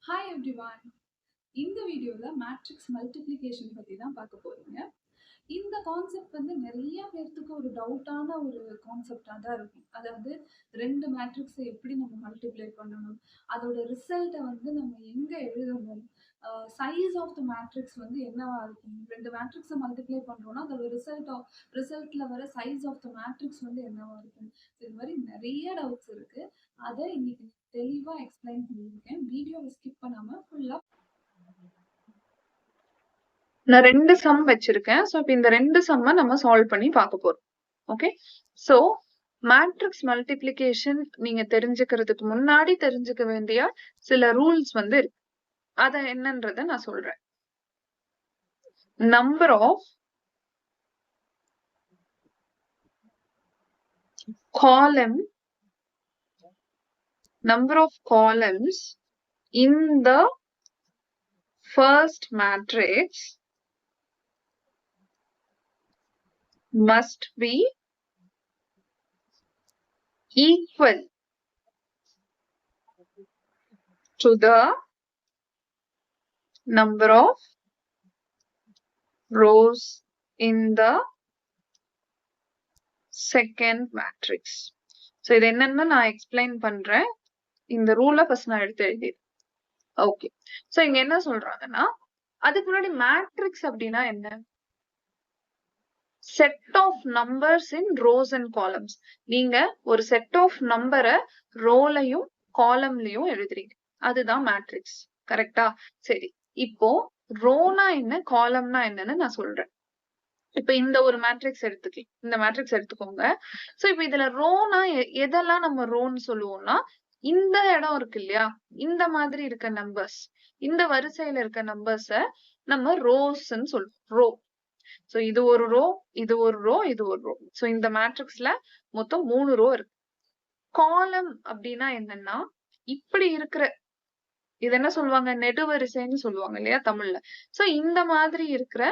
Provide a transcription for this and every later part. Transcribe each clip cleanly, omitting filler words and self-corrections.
Hi everyone. இந்த வீடியோல matrix multiplication பத்தி தான் பார்க்க போறீங்க. இந்த கான்செப்ட் வந்து நிறைய பேர்த்துக்கு ஒரு டவுட்டான ஒரு கான்செப்டாக தான் இருக்கும். அதாவது 2 மேட்ரிக்ஸை எப்படி நம்ம மல்டிப்ளை பண்ணணும், அதோட ரிசல்ட்டை வந்து நம்ம எங்கே எழுதணும், சைஸ் ஆஃப் த மேட்ரிக்ஸ் வந்து என்னவா இருக்கும், 2 மேட்ரிக்ஸை மல்டிப்ளை பண்ணுறோம்னா அதோட ரிசல்ட்டில் வர சைஸ் ஆஃப் த மேட்ரிக்ஸ் வந்து என்னவா இருக்கும். இது மாதிரி நிறைய டவுட்ஸ் இருக்குது. அதை இன்னைக்கு தெளிவாக எக்ஸ்பிளைன் பண்ணியிருக்கேன். வீடியோவை ஸ்கிப் பண்ணாமல் ஃபுல்லாக நான் 2 சம் வச்சிருக்கேன். ஸோ இப்போ இந்த 2 சம்மை நம்ம சால்வ் பண்ணி பார்க்க போறோம். ஓகே, ஸோ மேட்ரிக்ஸ் மல்டிப்ளிகேஷன் நீங்க தெரிஞ்சுக்கிறதுக்கு முன்னாடி தெரிஞ்சுக்க வேண்டிய சில ரூல்ஸ் வந்து இருக்கு. அத என்னன்றத நான் சொல்றேன். Number of columns in the first matrix must be equal to the number of rows in the second matrix. So இது என்னன்னு நான் எக்ஸ்பிளைன் பண்றேன். இந்த ரூலை ஃபர்ஸ்ட் நான் எடுத்து எழுதிடுறேன். ஓகே, ஸோ இங்க என்ன சொல்றாங்கன்னா, அதுக்கு முன்னாடி மேட்ரிக்ஸ் அப்படின்னா என்ன? Set of numbers in rows and columns. நீங்க ஒரு செட் ஆஃப் நம்பரை ரோலையும் காலம்லயும் எழுதுறீங்க, அதுதான் மேட்ரிக்ஸ். கரெக்டா? சரி, இப்போ ரோனா என்ன, காலம்னா என்னன்னு நான் சொல்றேன். இப்ப இந்த ஒரு மேட்ரிக்ஸ் எடுத்துக்கோங்க. சோ இப்ப இதுல ரோனா எதெல்லாம் நம்ம ரோன்னு சொல்லுவோம்னா, இந்த இடம் இருக்கு இல்லையா, இந்த மாதிரி இருக்க நம்பர்ஸ், இந்த வரிசையில இருக்க நம்பர்ஸ நம்ம ரோஸ்ன்னு சொல்லுவோம். ரோ. சோ இது ஒரு ரோ, இது ஒரு ரோ, இது ஒரு ரோ. சோ இந்த மேட்ரிக்ஸ்ல மொத்தம் 3 ரோ இருக்கு. காலம் அப்படின்னா என்னன்னா, இப்படி இருக்கிற, இது என்ன சொல்லுவாங்க, நெடுவரிசைன்னு சொல்லுவாங்க இல்லையா தமிழ்ல. சோ இந்த மாதிரி இருக்கிற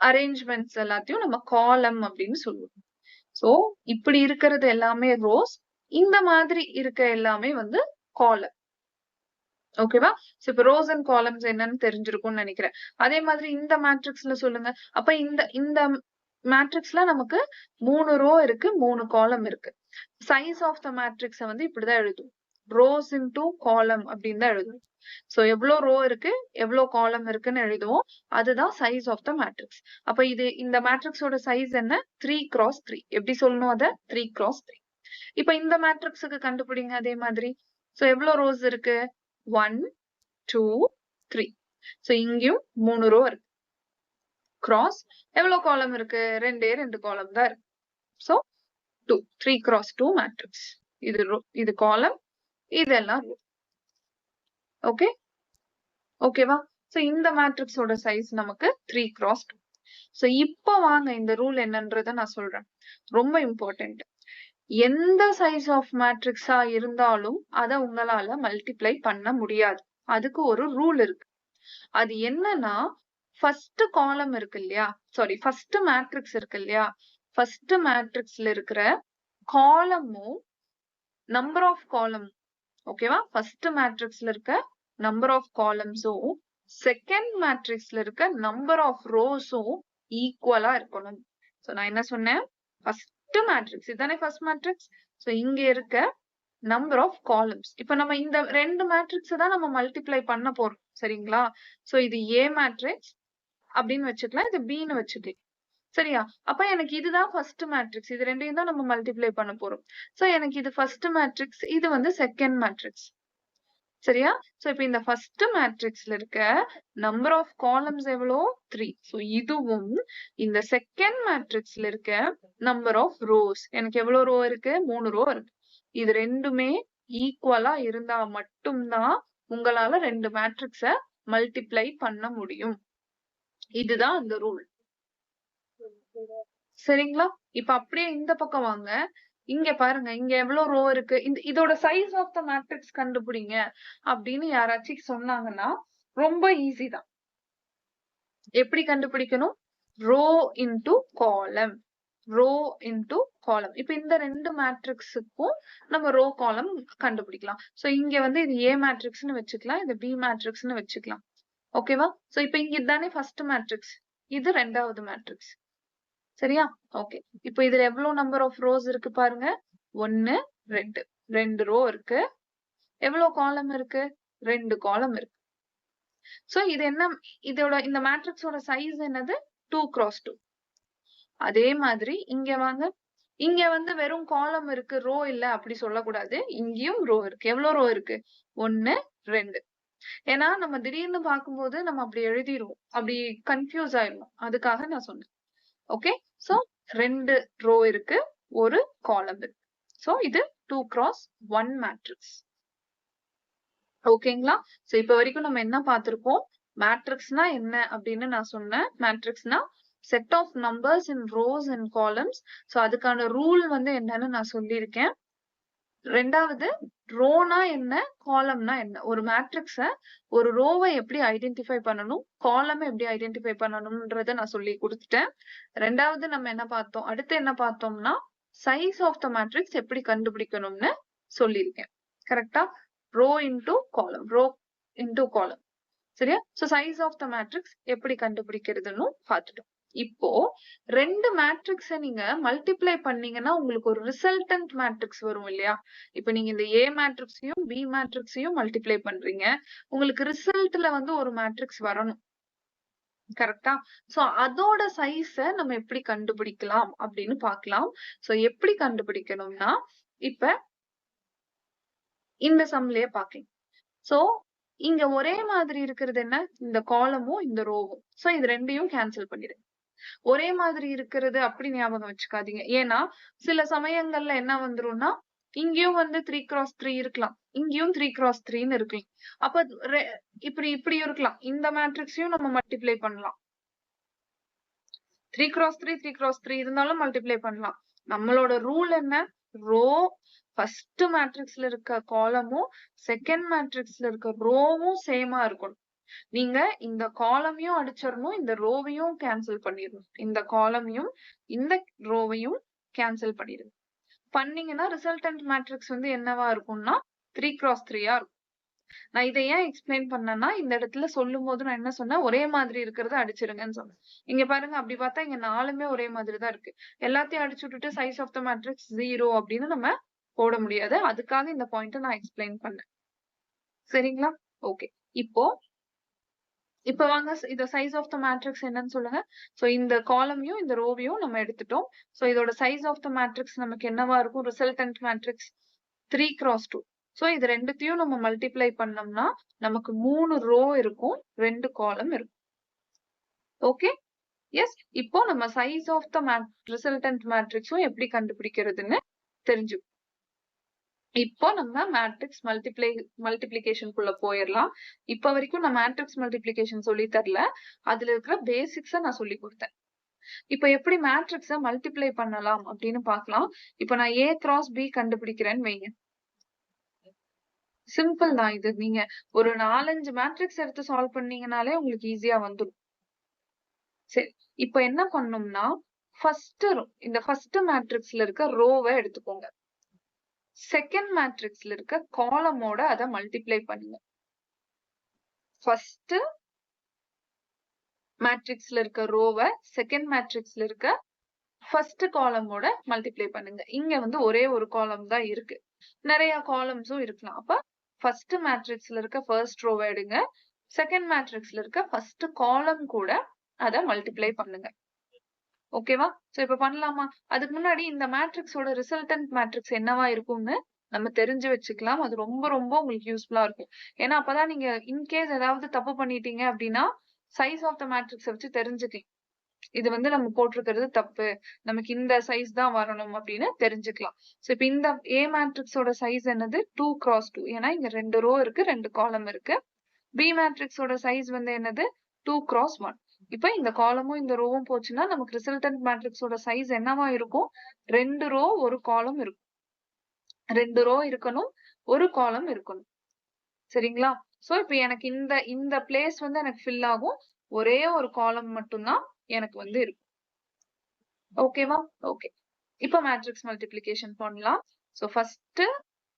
அரேஞ்ச்மெண்ட்ஸ் எல்லாத்தையும் நம்ம காலம் அப்படின்னு சொல்லுவோம். சோ இப்படி இருக்கிறது எல்லாமே ரோஸ், இந்த மாதிரி இருக்க எல்லாமே வந்து காலம். ஓகேவா? சோ இப்ப ரோஸ் அண்ட் காலம்ஸ் என்னன்னு தெரிஞ்சிருக்கும்னு நினைக்கிறேன். அதே மாதிரி இந்த மேட்ரிக்ஸ்ல சொல்லுங்க. அப்ப இந்த மேட்ரிக்ஸ்ல நமக்கு 3 ரோ இருக்கு, 3 காலம் இருக்கு. சைஸ் ஆஃப் த மேட்ரிக்ஸ வந்து இப்படிதான் எழுதுவோம், ரோஸ் இன்டூ காலம் அப்படின்னு தான் எழுதுவோம். சோ எவ்வளவு ரோ இருக்கு, எவ்வளவு காலம் இருக்குன்னு எழுதுவோம். அதுதான் சைஸ் ஆஃப் த மேட்ரிக்ஸ். அப்ப இந்த மேட்ரிக்ஸோட சைஸ் என்ன? 3x3. எப்படி சொல்லணும் அத? 3x3. இப்ப இந்த மேட்ரிக்ஸுக்கு கண்டுபிடிங்க அதே மாதிரி. சோ எவ்வளவு ரோஸ் இருக்கு? 1 2 3. சோ இங்கேயும் 3 ரோ இருக்கு. கிராஸ் எவ்வளவு காலம் இருக்கு? 2 காலம் தான் இருக்கு. So 2, 3x2 matrix. இது காலம், இதெல்லாம் ரோ. ஓகே, ஓகேவா? சோ இந்த மேட்ரிக்ஸோட சைஸ் நமக்கு 3x2. சோ இப்போ வாங்க இந்த ரூல் என்னன்றத நான் சொல்றேன். ரொம்ப இம்பார்ட்டன்ட். எந்த சைஸ் ஆஃப் மேட்ரிக்ஸா இருந்தாலும் அத உங்களால மல்டிப்ளை பண்ண முடியாது. அதுக்கு ஒரு ரூல் இருக்கு. அது என்னன்னா, ஃபர்ஸ்ட் காலம் இருக்கு இல்லையா, சாரி ஃபர்ஸ்ட் மேட்ரிக்ஸ் இருக்கு இல்லையா, ஃபர்ஸ்ட் மேட்ரிக்ஸ்ல இருக்கிற காலமும் நம்பர் ஆஃப் காலம், ஓகேவா, ஃபர்ஸ்ட் மேட்ரிக்ஸ்ல இருக்க நம்பர் ஆஃப் காலம்ஸும் செகண்ட் மேட்ரிக்ஸ்ல இருக்க நம்பர் ஆஃப் ரோஸும் ஈக்குவலா இருக்கணும். சோ நான் என்ன சொன்னேன், ஃபர்ஸ்ட் மேட்ரிக்ஸ் இதானே ஃபர்ஸ்ட் மேட்ரிக்ஸ். சோ இங்க இருக்க நம்பர் ஆஃப் காலம்ஸ், இப்ப நம்ம இந்த 2 மேட்ரிக்ஸ் தான் நம்ம மல்டிப்ளை பண்ண போறோம். சரிங்களா? சோ இது ஏ மேட்ரிக்ஸ் அப்படின்னு வச்சுக்கலாம், இது பின்னு வச்சுக்கலாம். சரியா? அப்ப எனக்கு இதுதான் ஃபர்ஸ்ட் மேட்ரிக்ஸ், இது ரெண்டையும் தான் நம்ம மல்டிப்ளை பண்ண போறோம். சோ எனக்கு இது ஃபர்ஸ்ட் மேட்ரிக்ஸ், இது வந்து செகண்ட் மேட்ரிக்ஸ். சரியா? சோ இப்ப இந்த ஃபர்ஸ்ட் மேட்ரிக்ஸ்ல இருக்க நம்பர் ஆஃப் காலம்ஸ் எவ்வளோ? 3. சோ இதுவும் இந்த செகண்ட் மேட்ரிக்ஸ்ல இருக்க நம்பர் ஆஃப் ரோஸ், எனக்கு எவ்வளவு ரோ இருக்கு? 3 ரோ இருக்கு. இது ரெண்டுமே ஈக்குவலா இருந்தா மட்டும்தான் உங்களால 2 மேட்ரிக்ஸ மல்டிப்ளை பண்ண முடியும். இதுதான் அந்த ரூல். சரிங்களா? இப்ப அப்படியே இந்த பக்கம் வாங்க. இங்க பாருங்க, இங்க எவ்வளவு ரோ இருக்கு, இதோட சைஸ் ஆஃப் த மேட்ரிக்ஸ் கண்டுபிடிங்க அப்படின்னு யாராச்சும் சொன்னாங்கன்னா ரொம்ப ஈஸி தான். எப்படி கண்டுபிடிக்கணும்? Row into column. Row into காலம். இப்ப இந்த ரெண்டு மேட்ரிக்ஸுக்கும் நம்ம ரோ காலம் கண்டுபிடிக்கலாம். சோ இங்க வந்து இது ஏ மேட்ரிக்ஸ்னு வச்சுக்கலாம், இது பி மேட்ரிக்ஸ்னு வச்சுக்கலாம். ஓகேவா? சோ இப்ப இங்க இதுதானே ஃபர்ஸ்ட் மேட்ரிக்ஸ், இது ரெண்டாவது மேட்ரிக்ஸ். சரியா? ஓகே. இப்போ இதுல எவ்வளவு நம்பர் ஆஃப் ரோஸ் இருக்கு பாருங்க. 1 2 2 ரோ இருக்கு. எவ்வளவு காலம் இருக்கு? 2 காலம் இருக்கு. சோ இது என்ன, இதோட இந்த மேட்ரிக்ஸோட சைஸ் என்னது? 2 x 2. அதே மாதிரி இங்க வாங்க, இங்க வந்து வெறும் காலம் இருக்கு, ரோ இல்ல அப்படி சொல்லக்கூடாது. இங்கேயும் ரோ இருக்கு. எவ்வளவு ரோ இருக்கு? 1 2. ஏன்னா நம்ம திடீர்னு பார்க்கும்போது நம்ம அப்படி எழுதிருவோம், அப்படி கன்ஃபியூஸ் ஆயிடும். அதுக்காக நான் சொன்னேன். ஓகே. சோ 2 ரோ இருக்கு, ஒரு காலம் இருக்கு. சோ இது 2 x 1 மேட்ரிக்ஸ். ஓகேங்களா? சோ இப்ப வரைக்கும் நம்ம என்ன பார்த்திருக்கோம்? மேட்ரிக்ஸ்னா என்ன அப்படின்னு நான் சொன்னேன். மேட்ரிக்ஸ்னா set of numbers in rows and columns. So அதுக்கான ரூல் வந்து என்னன்னு நான் சொல்லியிருக்கேன். ரெண்டாவது, ரோனா என்ன, காலம்னா என்ன, ஒரு மேட்ரிக்ஸ ஒரு ரோவை எப்படி ஐடென்டிஃபை பண்ணணும், காலம் எப்படி ஐடென்டிஃபை பண்ணணும்ன்றத நான் சொல்லி கொடுத்துட்டேன். ரெண்டாவது நம்ம என்ன பார்த்தோம், அடுத்து என்ன பார்த்தோம்னா சைஸ் ஆஃப் த மேட்ரிக்ஸ் எப்படி கண்டுபிடிக்கணும்னு சொல்லியிருக்கேன். கரெக்டா? Row into column, row into column. சரியா? So size of the matrix எப்படி கண்டுபிடிக்கிறதுன்னு பார்த்துட்டோம். இப்போ ரெண்டு மேட்ரிக்ஸ நீங்க மல்டிப்ளை பண்ணீங்கன்னா உங்களுக்கு ஒரு ரிசல்டன்ட் மேட்ரிக்ஸ் வரும் இல்லையா? இப்ப நீங்க இந்த ஏ மேட்ரிக்ஸையும் பி மேட்ரிக்ஸையும் மல்டிப்ளை பண்றீங்க, உங்களுக்கு ரிசல்ட்ல வந்து ஒரு மேட்ரிக்ஸ் வரணும். கரெக்டா? சோ அதோட சைஸ நம்ம எப்படி கண்டுபிடிக்கலாம் அப்படின்னு பார்க்கலாம். சோ எப்படி கண்டுபிடிக்கணும்னா, இப்ப இந்த சம்லயே பார்க்கலாம். சோ இங்க ஒரே மாதிரி இருக்கிறது என்ன? இந்த காலமும் இந்த ரோவும். சோ இது ரெண்டையும் கேன்சல் பண்ணிடுங்க. ஒரே மாதிரி இருக்கிறது அப்படி ஞாபகம் வச்சுக்காதீங்க. ஏன்னா சில சமயங்கள்ல என்ன வந்துரும்னா, இங்கேயும் வந்து 3 x 3 இருக்கலாம், இங்கேயும் 3 x 3ன்னு இருக்கலாம். அப்ப இப்படி இப்படி இருக்கலாம். இந்த மேட்ரிக்ஸையும் நம்ம மல்டிப்ளை பண்ணலாம். 3 x 3 3 x 3 இருந்தாலும் மல்டிப்ளை பண்ணலாம். நம்மளோட ரூல் என்ன? ரோ ஃபர்ஸ்ட் மேட்ரிக்ஸ்ல இருக்க காலமும் செகண்ட் மேட்ரிக்ஸ்ல இருக்க ரோவும் சேமா இருக்கணும். நீங்க இந்த காலமையும் அடிச்சிடணும், இந்த ரோவையும் கேன்சல் பண்ணிடணும். இந்த காலமையும் இந்த ரோவையும் கேன்சல் பண்ணிடுங்க. பண்ணீங்கன்னா ரிசல்டன்ட் மேட்ரிக்ஸ் வந்து என்னவா இருக்கும்னா 3 x 3ஆ இருக்கும். நான் இதை ஏன் எக்ஸ்பிளைன் பண்ணேன்னா, இந்த இடத்துல சொல்லும் போது நான் என்ன சொன்னேன், ஒரே மாதிரி இருக்கிறத அடிச்சிருங்கன்னு சொன்னேன். இங்க பாருங்க, அப்படி பார்த்தா இங்க 4மே ஒரே மாதிரி தான் இருக்கு. எல்லாத்தையும் அடிச்சு விட்டுட்டு சைஸ் ஆஃப் த மேட்ரிக்ஸ் 0 அப்படின்னு நம்ம போட முடியாது. அதுக்காக இந்த பாயிண்ட நான் எக்ஸ்பிளைன் பண்ணேன். சரிங்களா? ஓகே. இப்ப வாங்க, இந்த சைஸ் ஆஃப் த மேட்ரிக்ஸ் என்னன்னு சொல்லுங்க. சோ இந்த காலமையும் இந்த ரோவையும் நம்ம எடுத்துட்டோம். சோ இதோட சைஸ் ஆஃப் த மேட்ரிக்ஸ் நமக்கு என்னவா இருக்கும்? Resultant matrix 3 x 2. சோ இது ரெண்டுத்தையும் நம்ம மல்டிப்ளை பண்ணோம்னா நமக்கு 3 ரோ இருக்கும், 2 காலம் இருக்கும். ஓகே. எஸ். இப்போ நம்ம சைஸ் ஆஃப் த ரிசல்டன்ட் மேட்ரிக்ஸும் எப்படி கண்டுபிடிக்கிறதுன்னு தெரிஞ்சுக்கணும். இப்போ நம்ம மேட்ரிக்ஸ் மல்டிப்ளிகேஷனுக்குள்ள போயிடலாம். இப்ப வரைக்கும் நான் மேட்ரிக்ஸ் மல்டிப்ளிகேஷன் சொல்லி தரல, அதுல இருக்கிற பேசிக்ஸ நான் சொல்லி கொடுத்தேன். இப்ப எப்படி மேட்ரிக்ஸ மல்டிப்ளை பண்ணலாம் அப்படின்னு பார்க்கலாம். இப்ப நான் A x B கண்டுபிடிக்கிறேன்னு வைங்க. சிம்பிள் தான் இது. நீங்க ஒரு 4-5 மேட்ரிக்ஸ் எடுத்து சால்வ் பண்ணீங்கனாலே உங்களுக்கு ஈஸியா வந்துடும். சரி, இப்ப என்ன பண்ணணும்னா இந்த ஃபர்ஸ்ட் மேட்ரிக்ஸ்ல இருக்க ரோவை எடுத்துக்கோங்க. செகண்ட் மேட்ரிக்ஸ்ல இருக்க காலமோட அதை மல்டிப்ளை பண்ணுங்க. ஃபர்ஸ்ட் மேட்ரிக்ஸ்ல இருக்க ரோவை செகண்ட் மேட்ரிக்ஸ்ல இருக்க ஃபர்ஸ்ட் காலமோட மல்டிப்ளை பண்ணுங்க. இங்க வந்து ஒரே ஒரு காலம் தான் இருக்கு, நிறைய காலம்ஸும் இருக்கலாம். அப்ப ஃபர்ஸ்ட் மேட்ரிக்ஸ்ல இருக்க ஃபர்ஸ்ட் ரோவை எடுங்க, செகண்ட் மேட்ரிக்ஸ்ல இருக்க ஃபர்ஸ்ட் காலம் கூட அதை மல்டிப்ளை பண்ணுங்க. ஓகேவா? சோ இப்ப பண்ணலாமா? அதுக்கு முன்னாடி இந்த மேட்ரிக்ஸோட ரிசல்டன்ட் மேட்ரிக்ஸ் என்னவா இருக்கும்னு நம்ம தெரிஞ்சு வச்சுக்கலாம். அது ரொம்ப ரொம்ப உங்களுக்கு யூஸ்ஃபுல்லா இருக்கும். ஏன்னா அப்பதான் நீங்க இன்கேஸ் ஏதாவது தப்பு பண்ணிட்டீங்க அப்படின்னா சைஸ் ஆஃப் த மேட்ரிக்ஸை வச்சு தெரிஞ்சுக்கலாம். இது வந்து நம்ம போட்டிருக்கிறது தப்பு, நமக்கு இந்த சைஸ் தான் வரணும் அப்படின்னு தெரிஞ்சுக்கலாம். சோ இப்ப இந்த A மேட்ரிக்ஸோட சைஸ் என்னது? 2 x 2. ஏன்னா இங்க 2 ரோ இருக்கு, 2 காலம் இருக்கு. B மேட்ரிக்ஸோட சைஸ் வந்து என்னது? 2 x 1. இப்ப இந்த காலமும் இந்த ரோவும் போச்சுன்னா நமக்கு ரிசல்டன்ட் மேட்ரிக்ஸோட சைஸ் என்னவா இருக்கும்? 2 ரோ ஒரு காலம் இருக்கும். 2 ரோ இருக்கணும், ஒரு காலம் இருக்கணும். சரிங்களா? சோ இப்ப எனக்கு இந்த பிளேஸ் வந்து எனக்கு ஃபில் ஆகும், ஒரே ஒரு காலம் மட்டும்தான் எனக்கு வந்து இருக்கும். ஓகேவா? ஓகே. இப்ப மேட்ரிக்ஸ் மல்டிப்ளிகேஷன் பண்ணலாம். சோ ஃபர்ஸ்ட்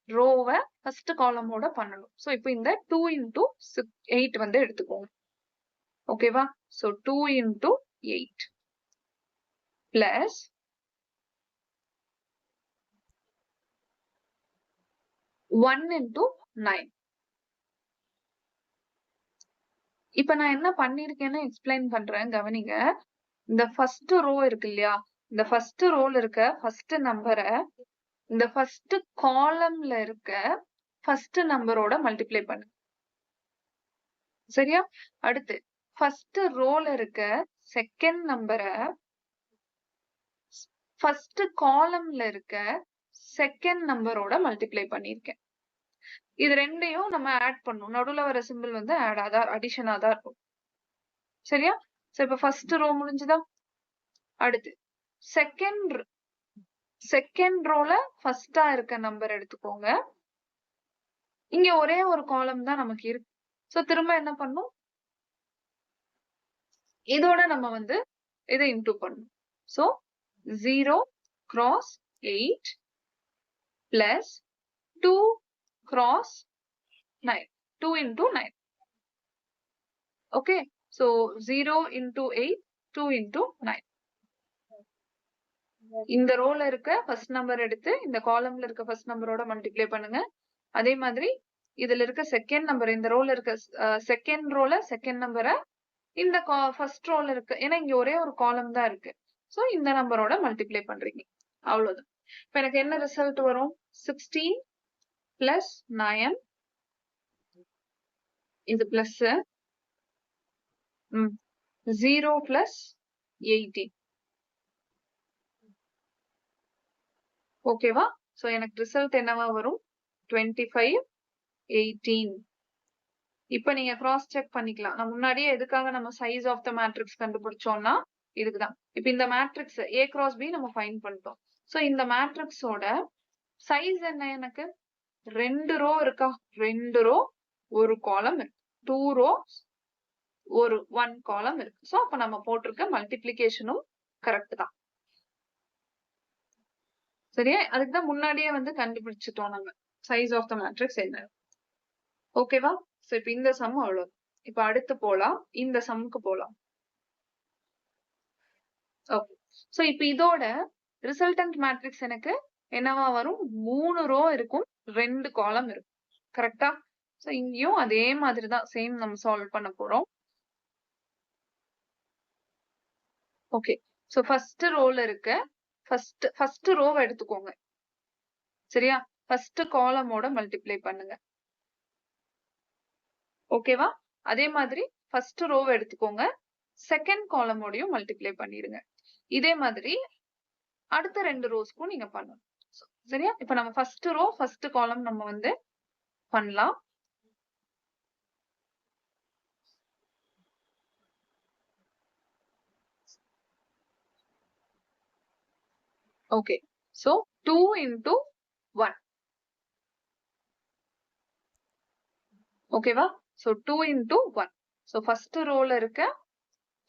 ரோவை ஃபர்ஸ்ட் காலமோட பண்ணணும். சோ இப்போ இந்த 2 into 8 வந்து எடுத்துக்கோங்க. ஓகேவா? So 2 into 8 plus 1 into 9. இப்ப நான் என்ன பண்ணிருக்கேன்னு எக்ஸ்பிளைன் பண்றேன் கவனிங்க. இந்த ஃபர்ஸ்ட் ரோ இருக்கு இல்லையா, இந்த ஃபர்ஸ்ட் ரோல இருக்க ஃபர்ஸ்ட் நம்பரை இந்த ஃபர்ஸ்ட் காலம்ல இருக்க ஃபர்ஸ்ட் நம்பரோட மல்டிப்ளை பண்ணு. சரியா? அடுத்து ஃபர்ஸ்ட் ரோல இருக்க செகண்ட் நம்பரை ஃபர்ஸ்ட் காலம்ல இருக்க செகண்ட் நம்பரோட மல்டிப்ளை பண்ணிருக்கேன். இது ரெண்டையும் நம்ம ஆட் பண்ணும். நடுவுல வர சிம்பிள் வந்து அடிஷனா தான் இருக்கும். சரியா? சோ இப்ப ஃபர்ஸ்ட் ரோ முடிஞ்சுதா? அடுத்து செகண்ட் ரோல ஃபர்ஸ்டா இருக்க நம்பர் எடுத்துக்கோங்க. இங்க ஒரே ஒரு காலம் தான் நமக்கு இருக்கு. சோ திரும்ப என்ன பண்ணும், இதோட நம்ம வந்து இதை இன்டூ பண்ணணும். So 0 cross 8 plus 2 cross 9, 2 into 9. Okay, so 0 into 8, 2 into 9. இந்த ரோல இருக்க ஃபர்ஸ்ட் நம்பர் எடுத்து இந்த காலம்ல இருக்க ஃபர்ஸ்ட் நம்பரோட மல்டிப்ளை பண்ணுங்க. அதே மாதிரி இதுல இருக்க செகண்ட் நம்பர், இந்த ரோல இருக்க செகண்ட் ரோல செகண்ட் நம்பரை இந்த ஃபர்ஸ்ட் ரோல இருக்கு, ஏன்னா இங்க ஒரே ஒரு காலம் தான் இருக்கு. சோ இந்த நம்பரோட மல்டிப்ளை பண்றீங்க. அவ்வளவுதான். இப்ப எனக்கு என்ன ரிசல்ட் வரும்? 16 plus 9, இது பிளஸ் 0 plus 18. ஓகேவா? சோ எனக்கு ரிசல்ட் என்னவா வரும்? 25, 18. இப்ப நீங்க கிராஸ் செக் பண்ணிக்கலாம். நான் முன்னாடியே எதுக்காக நம்ம சைஸ் ஆஃப் த மேட்ரிக்ஸ் கண்டுபிடிச்சோம்னா இதுக்குதான். இப்ப இந்த மேட்ரிக்ஸ் A cross B நம்ம ஃபைண்ட் பண்ணிட்டோம். சோ இந்த மேட்ரிக்ஸோட சைஸ் என்ன? எனக்கு 2 ரோ இருக்கா? 2 ரோ, ஒரு காலம் இருக்கு. 2 rows, ஒரு 1 காலம் இருக்கு. சோ அப்ப நம்ம போட்டிருக்க மல்டிப்ளிகேஷனும் கரெக்ட் தான். சரியா? அதுக்கு தான் முன்னாடியே வந்து கண்டுபிடிச்சிட்டோம் நம்ம சைஸ் ஆஃப் த மேட்ரிக்ஸ் என்ன. ஓகேவா? சோ இப்ப இந்த சம் அவ்வளவு. இப்ப அடுத்து போலாம், இந்த சம்முக்கு போலாம். ஓகே, சோ இப்ப இதோட ரிசல்டன்ட் மேட்ரிக்ஸ் எனக்கு என்னவா வரும்? 3 ரோ இருக்கும், 2 காலம் இருக்கும். கரெக்டா? சோ இங்கேயும் அதே மாதிரி தான் சேம் நம்ம சால்வ் பண்ண போறோம். ஓகே, சோ ஃபர்ஸ்ட் ரோல இருக்க ஃபர்ஸ்ட் ரோவை எடுத்துக்கோங்க. சரியா? ஃபர்ஸ்ட் காலமோட மல்டிப்ளை பண்ணுங்க. ஓகேவா? அதே மாதிரி ஃபர்ஸ்ட் ரோவை எடுத்துக்கோங்க, செகண்ட் காலமோடையும் மல்டிப்ளை பண்ணிருங்க. இதே மாதிரி அடுத்த 2 ரோஸ்க்கும் நீங்க பண்ணணும். சரியா? இப்ப நம்ம ஃபர்ஸ்ட் ரோ ஃபர்ஸ்ட் காலம் நம்ம வந்து பண்ணலாம். Okay, so 2 into 1. ஓகேவா? So 2 into 1. சோ ஃபர்ஸ்ட் ரோல இருக்க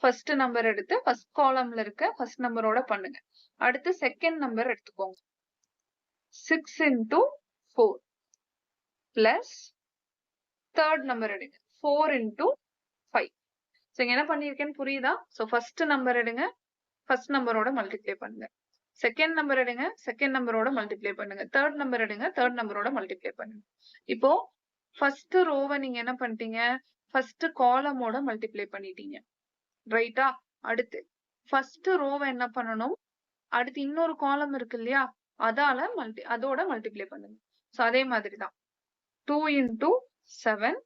ஃபர்ஸ்ட் நம்பர் எடுத்து ஃபர்ஸ்ட் காலம்ல இருக்க ஃபர்ஸ்ட் நம்பரோட பண்ணுங்க. அடுத்து செகண்ட் நம்பர் எடுத்துக்கோங்க. 6 into 4 பிளஸ் தேர்ட் நம்பர் எடுங்க. 4 into 5. சோ இங்க என்ன பண்ணிருக்கேன்னு புரியுதா? சோ ஃபர்ஸ்ட் நம்பர் எடுங்க, ஃபர்ஸ்ட் நம்பரோட மல்டிப்ளை பண்ணுங்க. செகண்ட் நம்பர் எடுங்க, செகண்ட் நம்பரோட மல்டிப்ளை பண்ணுங்க. தேர்ட் நம்பர் எடுங்க, தேர்ட் நம்பரோட மல்டிப்ளை பண்ணுங்க. இப்போ ஃபர்ஸ்ட் ரோவை நீங்க என்ன பண்ணிட்டீங்க? ஃபர்ஸ்ட் காலமோட மல்டிப்ளை பண்ணிட்டீங்க. ரைட்டா? அடுத்து ஃபர்ஸ்ட் ரோவை என்ன பண்ணணும்? அடுத்து இன்னொரு காலம் இருக்கு இல்லையா, அதோட மல்டிப்ளை பண்ணுங்க. சோ அதே மாதிரி தான் 2 into 7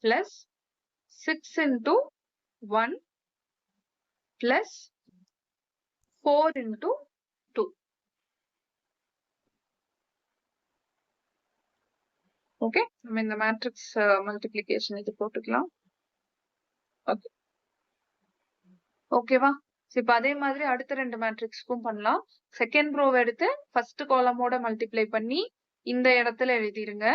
plus 6 into 1 plus 4 into 2. Okay, நம்ம இந்த மேட்ரிக்ஸ் மல்டிப்ளிகேஷன் இது போட்டுக்கலாம். ஓகே, ஓகேவா? இப்ப அதே மாதிரி அடுத்த 2 மேட்ரிக்ஸ்க்கும் பண்ணலாம். செகண்ட் ரோவை எடுத்து ஃபர்ஸ்ட் காலமோட மல்டிப்ளை பண்ணி இந்த இடத்துல எழுதிருங்க.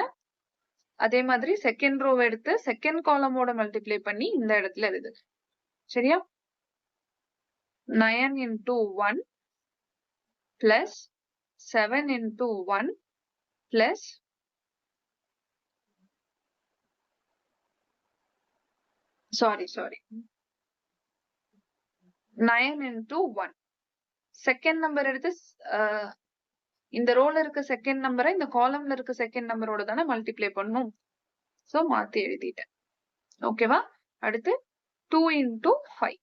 அதே மாதிரி செகண்ட் ரோவை எடுத்து செகண்ட் காலமோட மல்டிப்ளை பண்ணி இந்த இடத்துல எழுதுங்க. சரியா? 9 into 1 plus 7 into 1 plus sorry 9 into 1 second number எடுத்து இந்த ரோல இருக்க செகண்ட் நம்பரை இந்த காலம்ல இருக்க செகண்ட் நம்பரோட தானே மல்டிப்ளை பண்ணும். சோ மாத்தி எழுதிட்டேன். ஓகேவா? அடுத்து 2 into 5.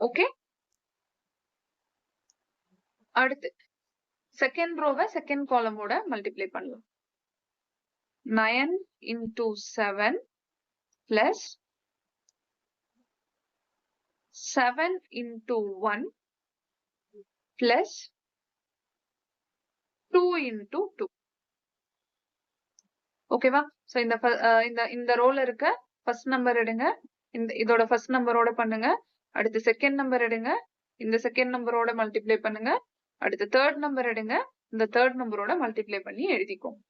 ஓகே, அடுத்து செகண்ட் ரோவை செகண்ட் காலமோட மல்டிப்ளை பண்ணலாம். 9 into 7 plus 7 into 1 plus 2 into 2. ஓகேவா? சோ இந்த ரோல இருக்க ஃபர்ஸ்ட் நம்பர் எடுங்க, இதோட ஃபர்ஸ்ட் நம்பரோட பண்ணுங்க. அடுத்து செகண்ட் நம்பர் எடுங்க, இந்த செகண்ட் நம்பரோட மல்டிப்ளை பண்ணுங்க. அடுத்து தேர்ட் நம்பர் எடுங்க, இந்த தேர்ட் நம்பரோட மல்டிப்ளை பண்ணி எழுதிக்கோங்க.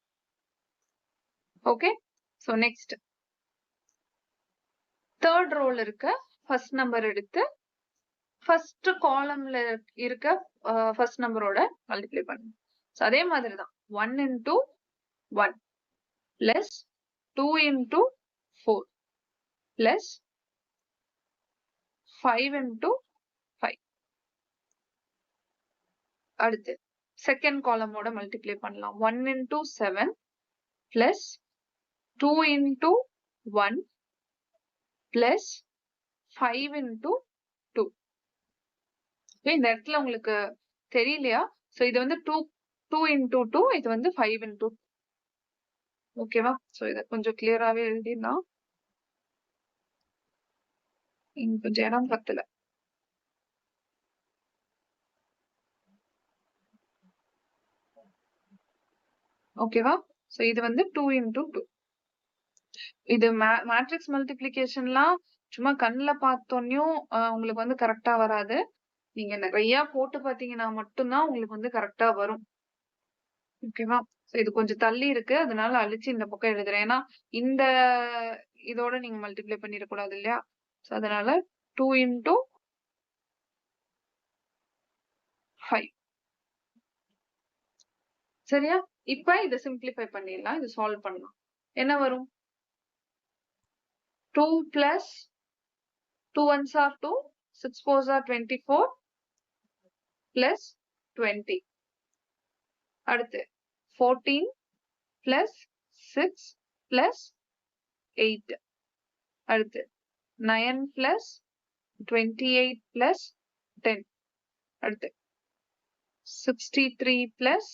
ஓகே, சோ நெக்ஸ்ட் தேர்ட் ரோல இருக்க ஃபர்ஸ்ட் நம்பர் எடுத்து ஃபர்ஸ்ட் காலம்ல இருக்க ஃபர்ஸ்ட் நம்பரோட மல்டிப்ளை பண்ணுங்க. சோ அதே மாதிரி தான் 1 into 1 plus 2 into 4 plus 5 into 5. அடுத்து செகண்ட் காலமோட மல்டிப்ளை பண்ணலாம். 1 into 7 plus 2 into 1 plus 5 into 2. இந்த இடத்துல உங்களுக்கு தெரியலையா? சோ இது வந்து 2 into 2, இது வந்து 5 into 2. ஓகேவா? சோ இத கொஞ்சம் கிளியராவே எழுதிடலாம். இங்க கொஞ்சம் இடம் பத்தல. ஓகேவா? சோ இது வந்து 2 into 2. இது மேட்ரிக்ஸ் மல்டிப்ளிகேஷன்லாம் சும்மா கண்ணுல பார்த்தோன்னையும் உங்களுக்கு வந்து கரெக்டா வராது. நீங்க நிறைய போட்டு பாத்தீங்கன்னா மட்டும்தான் உங்களுக்கு வந்து கரெக்டா வரும். ஓகேவா? சோ இது கொஞ்சம் தள்ளி இருக்கு, அதனால அழிச்சு இந்த பக்கம் எழுதுறேன். ஏன்னா இந்த இதோட நீங்க மல்டிப்ளை பண்ணிடக்கூடாது இல்லையா? சோ அதனால 2 into 5. சரியா? இப்ப இதை சிம்பிளிஃபை பண்ணிடலாம், இது சால்வ் பண்ணலாம். என்ன வரும்? 2 plus 2 ones are 2, 6 fours are 24 plus 20. அடுத்து 14 plus 6 plus 8. அடுத்து 9 plus 28 plus 10. அடுத்து 63 plus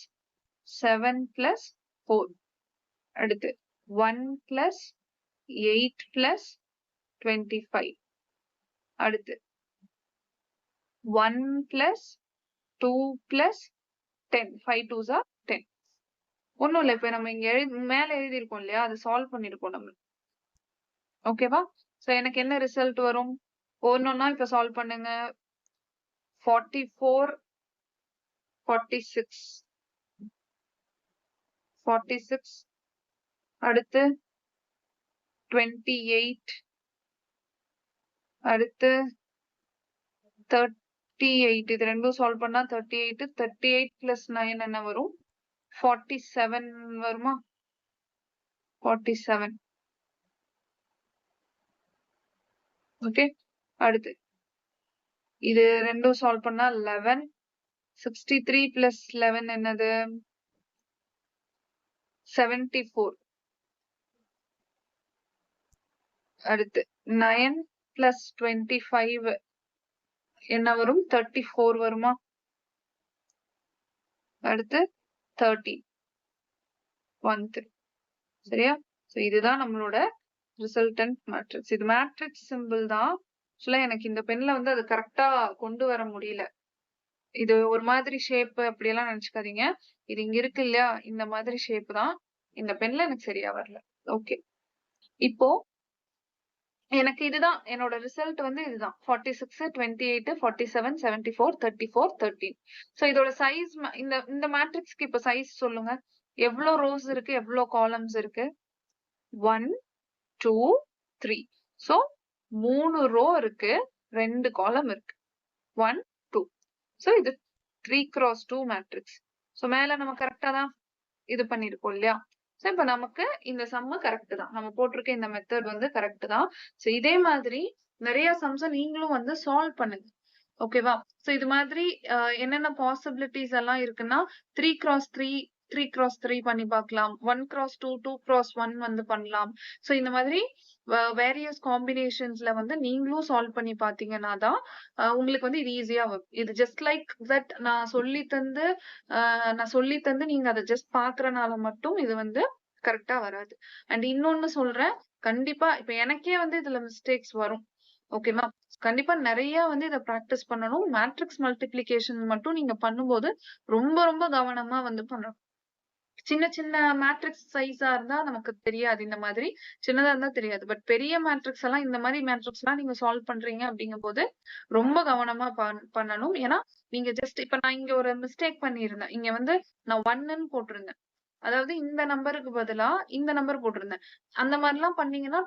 7 plus 4. அடுத்து 1 plus 8 plus 25. அடுத்து 1 plus 2 plus 10. 5 2s are 10. ஒண்ணும் இல்ல, இப்ப நம்ம இங்க மேல எழுதியிருக்கோம் இல்லையா, அதை சால்வ் பண்ணிருக்கோம் நம்ம. ஓகேவா? சோ எனக்கு என்ன ரிசல்ட் வரும்? ஒன்னொன்னா இப்ப சால்வ் பண்ணுங்க. 44 46 46. அடுத்து 28. அடுத்து 38. இது ரெண்டும் சால்வ் பண்ணா 38. 38 plus 9 என்ன வரும்? 47 வருமா? 47. ஓகே, அடுத்து இது ரெண்டும் சால்வ் பண்ணா 11. 63 plus 11 என்னது? 74. அடுத்து 9 plus 25 என்ன வரும்? 34 வருமா? அடுத்து 30. 1 சரியா? சோ இதுதான் நம்மளோட ரிசல்டன்ட் மேட்ரிக்ஸ். இது மேட்ரிக்ஸ் சிம்பிள் தான். ஆக்சுவலா எனக்கு இந்த பென்ல வந்து அது கரெக்டா கொண்டு வர முடியல. இது ஒரு மாதிரி ஷேப் அப்படியெல்லாம் நினைச்சுக்காதீங்க. இது இங்க இருக்கு இல்லையா, இந்த மாதிரி ஷேப் தான். இந்த பென்ல எனக்கு சரியா வரல. ஓகே, இப்போ எனக்கு இதுதான் என்னோட ரிசல்ட் வந்து இதுதான் 46 28 47 74 34 13. சோ இதோட சைஸ் இந்த மேட்ரிக்ஸ்க்கு இப்ப சைஸ் சொல்லுங்க. எவ்வளவு ரோஸ் இருக்கு, எவ்வளவு காலம்ஸ் இருக்கு? 1 2 3. சோ 3 ரோ இருக்கு, 2 காலம் இருக்கு. 1, 2. சோ இது 3x2 மேட்ரிக்ஸ். சோ மேல நம்ம கரெக்ட்டா தான் இது பண்ணிருக்கோம் இல்லையா? சோ இப்ப நமக்கு இந்த சம்மு கரெக்ட் தான். நம்ம போட்டிருக்க இந்த மெத்தட் வந்து கரெக்ட் தான். சோ இதே மாதிரி நிறைய சம்ஸ நீங்களும் வந்து சால்வ் பண்ணுங்க. ஓகேவா? சோ இது மாதிரி என்னென்ன பாசிபிலிட்டிஸ் எல்லாம் இருக்குன்னா 3x3 3x3 பண்ணி பார்க்கலாம். 1x2 2x1 வந்து பண்ணலாம். சோ இந்த மாதிரி வேரியஸ் காம்பினேஷன்ஸ்ல வந்து நீங்களும் சால்வ் பண்ணி பார்த்தீங்கன்னா தான் உங்களுக்கு வந்து இது ஈஸியா வரும். இது ஜஸ்ட் லைக் தட் நான் சொல்லி தந்து நீங்க அத ஜஸ்ட் பார்க்கறனால மட்டும் இது வந்து கரெக்ட்டா வராது. அண்ட் இன்னொன்னு சொல்றேன். கண்டிப்பா இப்ப எனக்கே வந்து இதுல மிஸ்டேக்ஸ் வரும். ஓகேவா? கண்டிப்பா நிறைய வந்து இத பிராக்டிஸ் பண்ணணும். மேட்ரிக்ஸ் மல்டிப்ளிகேஷன் மட்டும் நீங்க பண்ணும்போது ரொம்ப ரொம்ப கவனமா வந்து பண்ணணும். சின்ன சின்ன மேட்ரிக்ஸ் சைஸா இருந்தா நமக்கு தெரியாது. இந்த மாதிரி சின்னதா இருந்தா தெரியாது. பட் பெரிய மேட்ரிக்ஸ் எல்லாம் இந்த மாதிரி மேட்ரிக்ஸ் எல்லாம் நீங்க சால்வ் பண்றீங்க அப்படிங்கும்போது ரொம்ப கவனமா பண்ணணும். ஏன்னா நீங்க ஜஸ்ட் இப்ப நான் இங்க ஒரு மிஸ்டேக் பண்ணியிருந்தேன். இங்க வந்து நான் 1ன்னு போட்டிருந்தேன். அதாவது இந்த நம்பருக்கு பதிலா இந்த நம்பர் போட்டிருந்தேன். அந்த மாதிரிலாம் பண்ணீங்கன்னா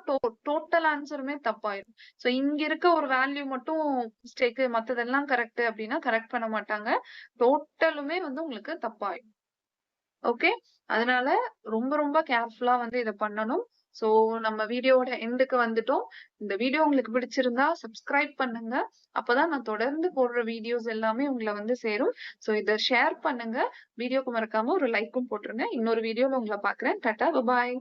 டோட்டல் ஆன்சருமே தப்பாயிரும். சோ இங்க இருக்க ஒரு வேல்யூ மட்டும் மிஸ்டேக் மத்ததெல்லாம் கரெக்ட் அப்படின்னா கரெக்ட் பண்ண மாட்டாங்க. டோட்டலுமே வந்து உங்களுக்கு தப்பாயிரும். ஓகே. அதனால ரொம்ப ரொம்ப கேர்ஃபுல்லா வந்து இத பண்ணணும். சோ நம்ம வீடியோவோட எண்டுக்கு வந்துட்டோம். இந்த வீடியோ உங்களுக்கு பிடிச்சிருந்தா சப்ஸ்கிரைப் பண்ணுங்க. அப்பதான் நான் தொடர்ந்து போடுற வீடியோஸ் எல்லாமே உங்கள வந்து சேரும். சோ இத ஷேர் பண்ணுங்க. வீடியோக்கு மறக்காம ஒரு லைக்கும் போட்டுருங்க. இன்னொரு வீடியோல உங்கள பார்க்குறேன். Tata, bye bye.